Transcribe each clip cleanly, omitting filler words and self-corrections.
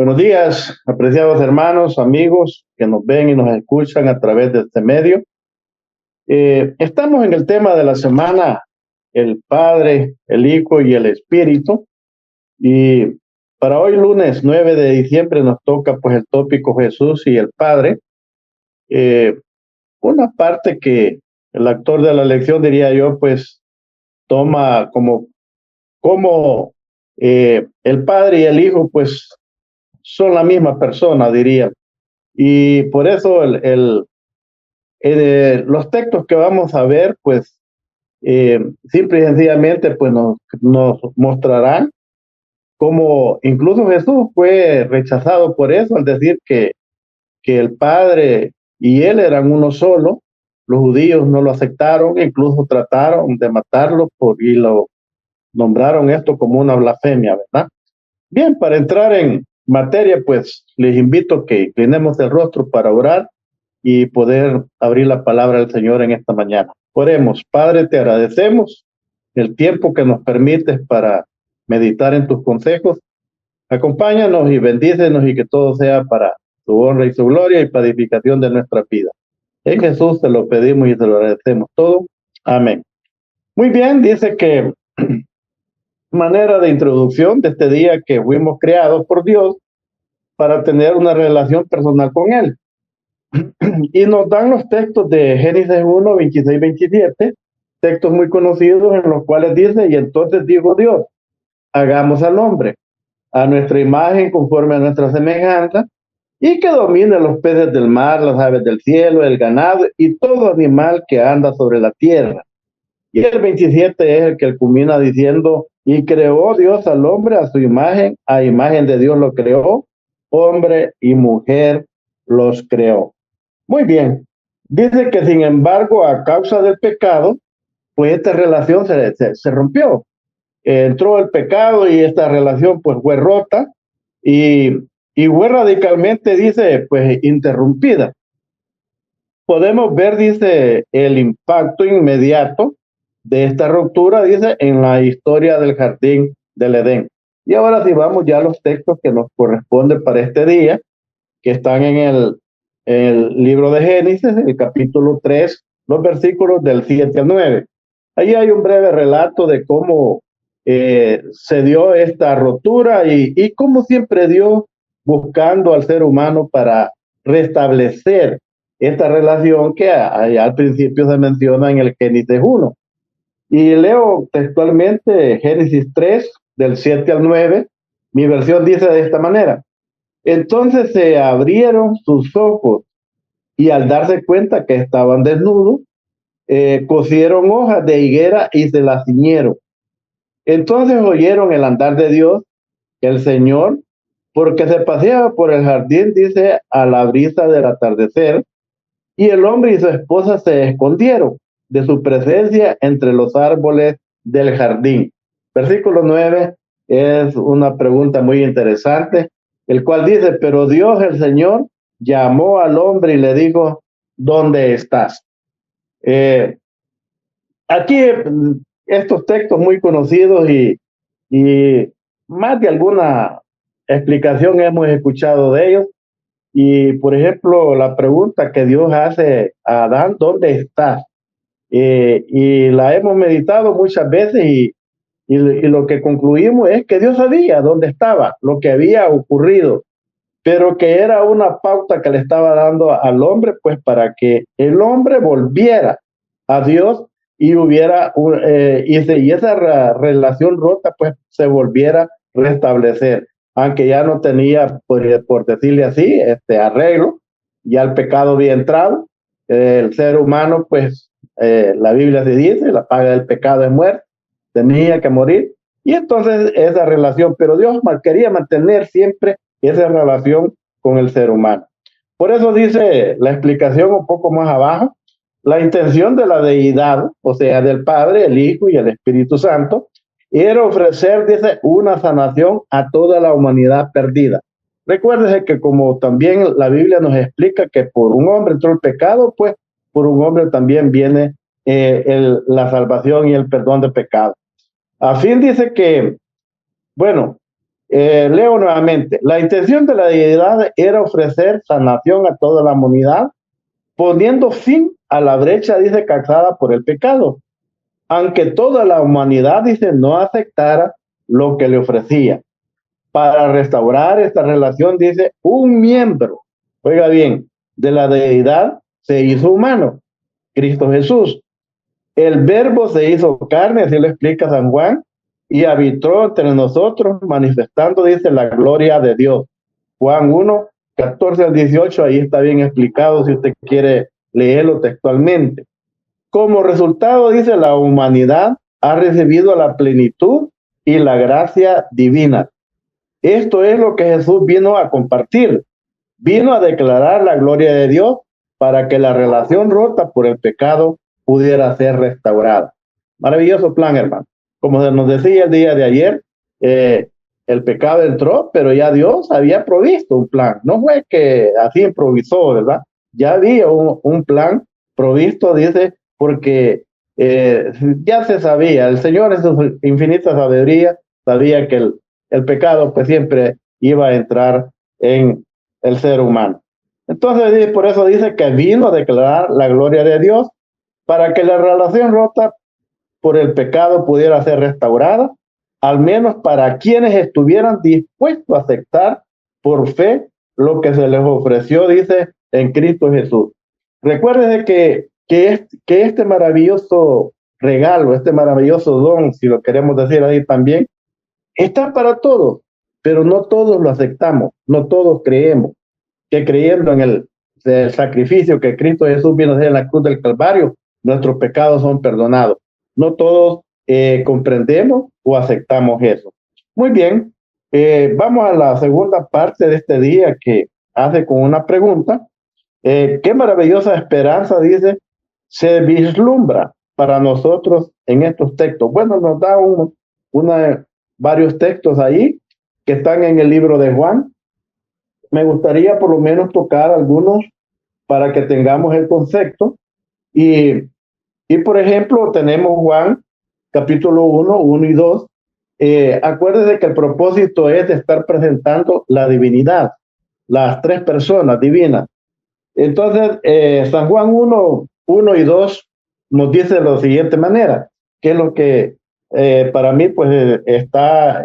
Buenos días, apreciados hermanos, amigos que nos ven y nos escuchan a través de este medio. Estamos en el tema de la semana, el Padre, el Hijo y el Espíritu. Y para hoy, lunes 9 de diciembre, nos toca pues el tópico Jesús y el Padre. Una parte que el actor de la lección, diría yo, pues toma como el Padre y el Hijo pues son la misma persona, diría. Y por eso los textos que vamos a ver, pues simple y sencillamente pues nos mostrarán cómo incluso Jesús fue rechazado por eso, al decir que el Padre y él eran uno solo. Los judíos no lo aceptaron, incluso trataron de matarlo y lo nombraron esto como una blasfemia, ¿verdad? Bien, para entrar en materia, pues les invito a que inclinemos el rostro para orar y poder abrir la palabra del Señor en esta mañana. Oremos. Padre, te agradecemos el tiempo que nos permites para meditar en tus consejos. Acompáñanos y bendícenos y que todo sea para tu honra y su gloria y para edificación de nuestra vida. En Jesús te lo pedimos y te lo agradecemos todo. Amén. Muy bien, dice que manera de introducción de este día que fuimos creados por Dios para tener una relación personal con Él. Y nos dan los textos de Génesis 1, 26, 27, textos muy conocidos en los cuales dice, y entonces dijo Dios, hagamos al hombre a nuestra imagen conforme a nuestra semejanza, y que domine los peces del mar, las aves del cielo, el ganado y todo animal que anda sobre la tierra. Y el 27 es el que culmina diciendo, y creó Dios al hombre a su imagen, a imagen de Dios lo creó, hombre y mujer los creó. Muy bien, dice que sin embargo a causa del pecado, pues esta relación se rompió. Entró el pecado y esta relación pues fue rota y fue radicalmente, dice, pues interrumpida. Podemos ver, dice, el impacto inmediato de esta ruptura, dice, en la historia del jardín del Edén. Y ahora sí vamos ya a los textos que nos corresponden para este día, que están en el libro de Génesis, el capítulo 3, los versículos del 7 al 9. Allí hay un breve relato de cómo se dio esta rotura y cómo siempre Dios buscando al ser humano para restablecer esta relación que al principio se menciona en el Génesis 1. Y leo textualmente Génesis 3, del 7 al 9. Mi versión dice de esta manera. Entonces se abrieron sus ojos y al darse cuenta que estaban desnudos, cosieron hojas de higuera y se las ciñeron. Entonces oyeron el andar de Dios, el Señor, porque se paseaba por el jardín, dice, a la brisa del atardecer, y el hombre y su esposa se escondieron de su presencia entre los árboles del jardín. Versículo 9 es una pregunta muy interesante, el cual dice, pero Dios el Señor llamó al hombre y le dijo, ¿dónde estás? Aquí estos textos muy conocidos y más de alguna explicación hemos escuchado de ellos. Y, por ejemplo, la pregunta que Dios hace a Adán, ¿dónde estás? Y la hemos meditado muchas veces y lo que concluimos es que Dios sabía dónde estaba, lo que había ocurrido, pero que era una pauta que le estaba dando al hombre, pues para que el hombre volviera a Dios y hubiera y esa relación rota pues se volviera a restablecer, aunque ya no tenía, por decirle así, arreglo, ya el pecado había entrado, el ser humano pues la Biblia se dice, la paga del pecado es muerte, tenía que morir, y entonces esa relación, pero Dios quería mantener siempre esa relación con el ser humano. Por eso dice la explicación un poco más abajo, la intención de la deidad, o sea, del Padre, el Hijo y el Espíritu Santo, era ofrecer, dice, una sanación a toda la humanidad perdida. Recuérdese que como también la Biblia nos explica que por un hombre entró el pecado, pues por un hombre también viene la salvación y el perdón de pecado. A fin dice que, bueno, Leo nuevamente. La intención de la deidad era ofrecer sanación a toda la humanidad, poniendo fin a la brecha, dice, causada por el pecado, aunque toda la humanidad, dice, no aceptara lo que le ofrecía. Para restaurar esta relación, dice, un miembro, oiga bien, de la deidad se hizo humano, Cristo Jesús. El verbo se hizo carne, así lo explica San Juan, y habitó entre nosotros, manifestando, dice, la gloria de Dios. Juan 1, 14 al 18, ahí está bien explicado si usted quiere leerlo textualmente. Como resultado, dice, la humanidad ha recibido la plenitud y la gracia divina. Esto es lo que Jesús vino a compartir. Vino a declarar la gloria de Dios para que la relación rota por el pecado pudiera ser restaurada. Maravilloso plan, hermano. Como se nos decía el día de ayer, el pecado entró, pero ya Dios había provisto un plan. No fue que así improvisó, ¿verdad? Ya había un plan provisto, dice, porque ya se sabía, el Señor en su infinita sabiduría sabía que el pecado pues siempre iba a entrar en el ser humano. Entonces, por eso dice que vino a declarar la gloria de Dios para que la relación rota por el pecado pudiera ser restaurada, al menos para quienes estuvieran dispuestos a aceptar por fe lo que se les ofreció, dice, en Cristo Jesús. Recuerden que este maravilloso regalo, este maravilloso don, si lo queremos decir ahí también, está para todos, pero no todos lo aceptamos, no todos creemos que creyendo en el sacrificio que Cristo Jesús vino a hacer en la cruz del Calvario, nuestros pecados son perdonados. No todos comprendemos o aceptamos eso. Muy bien, vamos a la segunda parte de este día que hace con una pregunta. Qué maravillosa esperanza, dice, se vislumbra para nosotros en estos textos. Bueno, nos da varios textos ahí que están en el libro de Juan. Me gustaría por lo menos tocar algunos para que tengamos el concepto. Y por ejemplo, tenemos Juan, capítulo 1 y 2. Acuérdense que el propósito es de estar presentando la divinidad, las tres personas divinas. Entonces, San Juan 1 y 2 nos dice de la siguiente manera, que es lo que para mí pues está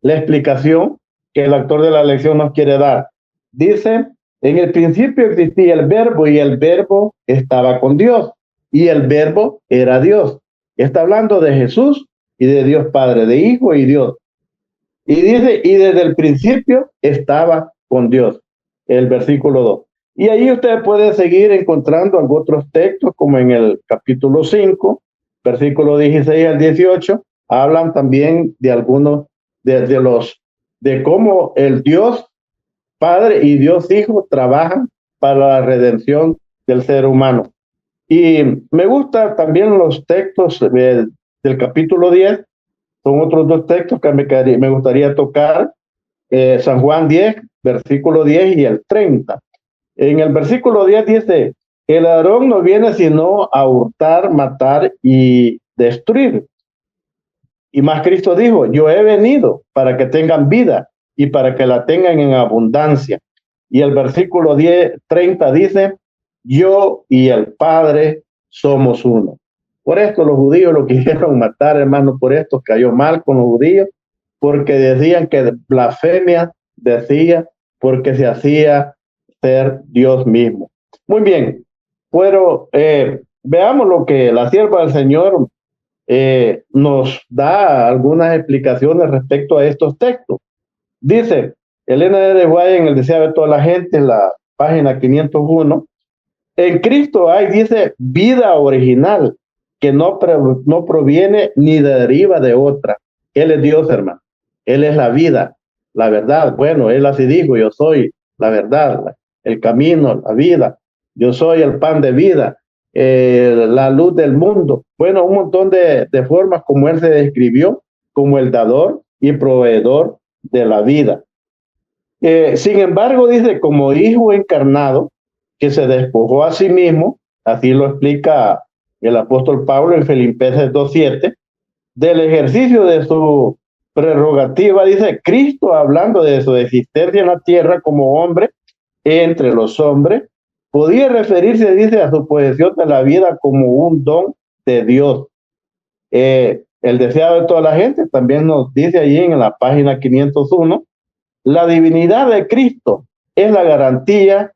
la explicación que el autor de la lección nos quiere dar. Dice, en el principio existía el verbo y el verbo estaba con Dios y el verbo era Dios. Está hablando de Jesús y de Dios Padre, de Hijo y Dios. Y dice, y desde el principio estaba con Dios, el versículo 2. Y ahí usted puede seguir encontrando otros textos, como en el capítulo 5, versículo 16 al 18, hablan también de algunos de cómo el Dios Padre y Dios Hijo trabajan para la redención del ser humano. Y me gustan también los textos del capítulo 10, son otros dos textos que me gustaría tocar, San Juan 10, versículo 10 y el 30. En el versículo 10 dice, el ladrón no viene sino a hurtar, matar y destruir. Y más Cristo dijo, yo he venido para que tengan vida y para que la tengan en abundancia. Y el versículo 30 dice, yo y el Padre somos uno. Por esto los judíos lo quisieron matar, hermano, por esto cayó mal con los judíos, porque decían que blasfemia decía, porque se hacía ser Dios mismo. Muy bien, pero veamos lo que la sierva del Señor nos da algunas explicaciones respecto a estos textos. Dice Elena de White en el Deseo de toda la gente, en la página 501, en Cristo hay, dice, vida original que no proviene ni deriva de otra. Él es Dios, hermano. Él es la vida, la verdad. Bueno, Él así dijo, yo soy la verdad, el camino, la vida. Yo soy el pan de vida, la luz del mundo. Bueno, un montón de formas como Él se describió como el dador y proveedor de la vida. Sin embargo, dice, como hijo encarnado, que se despojó a sí mismo, así lo explica el apóstol Pablo en Filipenses 2:7, del ejercicio de su prerrogativa, dice Cristo, hablando de su existencia en la tierra como hombre entre los hombres, podía referirse, dice, a su posesión de la vida como un don de Dios. El deseado de toda la gente también nos dice allí en la página 501, la divinidad de Cristo es la garantía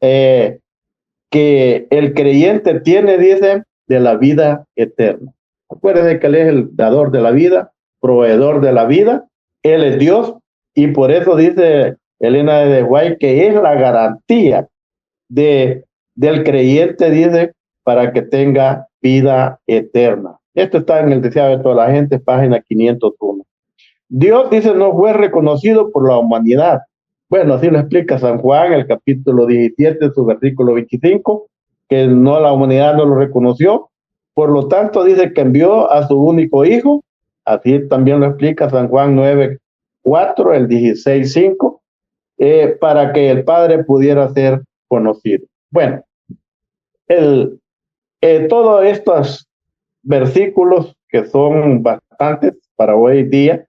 que el creyente tiene, dice, de la vida eterna. Acuérdense que Él es el dador de la vida, proveedor de la vida, Él es Dios, y por eso dice Elena de White que es la garantía del creyente, dice, para que tenga vida eterna. Esto está en el deseado de toda la gente, página 501. Dios, dice, no fue reconocido por la humanidad. Bueno, así lo explica San Juan, el capítulo 17, su versículo 25, que no, la humanidad no lo reconoció. Por lo tanto, dice que envió a su único hijo. Así también lo explica San Juan 9:4, el 16:5, para que el Padre pudiera ser conocido. Bueno, todos estos versículos, que son bastantes para hoy día,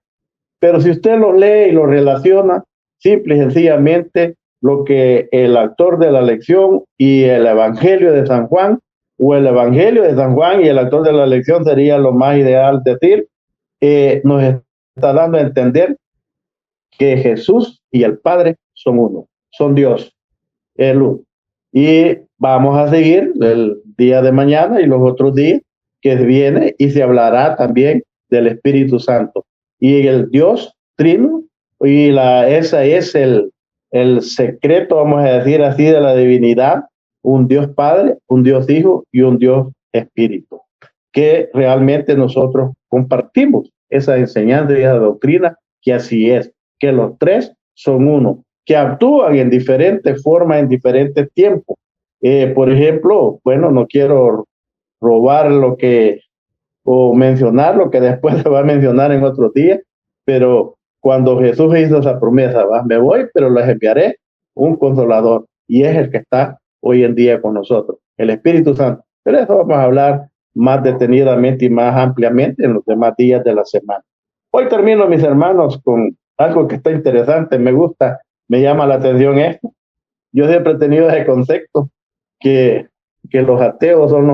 pero si usted los lee y los relaciona, simple y sencillamente, lo que el autor de la lección y el Evangelio de San Juan, o el Evangelio de San Juan y el autor de la lección sería lo más ideal decir, nos está dando a entender que Jesús y el Padre son uno, son Dios, el uno. Y vamos a seguir el día de mañana y los otros días que viene, y se hablará también del Espíritu Santo y el Dios Trino, y ese es el secreto, vamos a decir así, de la divinidad, un Dios Padre, un Dios Hijo y un Dios Espíritu, que realmente nosotros compartimos esa enseñanza y esa doctrina, que así es, que los tres son uno, que actúan en diferentes formas, en diferentes tiempos. Por ejemplo, bueno, no quiero robar lo que, o mencionar lo que después se va a mencionar en otros días, pero cuando Jesús hizo esa promesa, me voy, pero les enviaré un consolador, y es el que está hoy en día con nosotros, el Espíritu Santo. Pero eso vamos a hablar más detenidamente y más ampliamente en los demás días de la semana. Hoy termino, mis hermanos, con algo que está interesante, me gusta, me llama la atención esto. Yo siempre he tenido ese concepto que los ateos son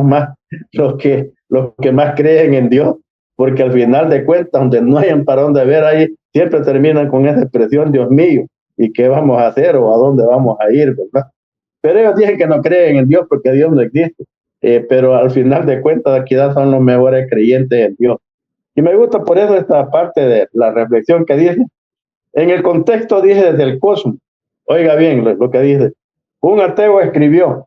los que más creen en Dios, porque al final de cuentas, donde no hayan para dónde ver, ahí siempre terminan con esa expresión, Dios mío, ¿y qué vamos a hacer o a dónde vamos a ir, verdad? Pero ellos dicen que no creen en Dios porque Dios no existe, pero al final de cuentas, aquí son los mejores creyentes en Dios. Y me gusta por eso esta parte de la reflexión que dice, en el contexto dice desde el cosmos, oiga bien lo que dice, un ateo escribió,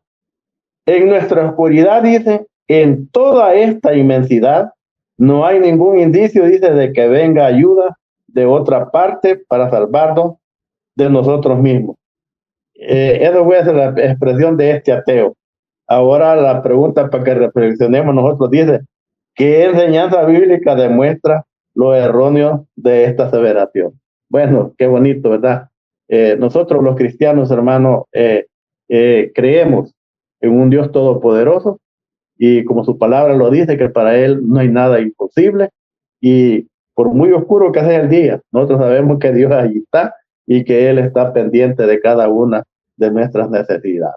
en nuestra oscuridad, dice, en toda esta inmensidad, no hay ningún indicio, dice, de que venga ayuda de otra parte para salvarnos de nosotros mismos. Eso fue la expresión de este ateo. Ahora la pregunta para que reflexionemos nosotros dice, ¿qué enseñanza bíblica demuestra lo erróneo de esta aseveración? Bueno, qué bonito, ¿verdad? Nosotros los cristianos, hermanos, creemos en un Dios todopoderoso, y como su palabra lo dice, que para Él no hay nada imposible, y por muy oscuro que sea el día, nosotros sabemos que Dios allí está y que Él está pendiente de cada una de nuestras necesidades.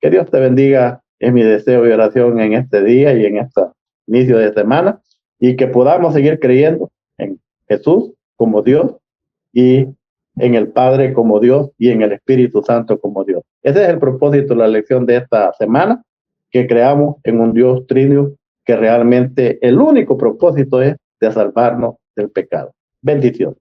Que Dios te bendiga, es mi deseo y oración en este día y en este inicio de semana, y que podamos seguir creyendo en Jesús como Dios, y en el Padre como Dios, y en el Espíritu Santo como Dios. Ese es el propósito de la lección de esta semana, que creamos en un Dios trino, que realmente el único propósito es de salvarnos del pecado. Bendición.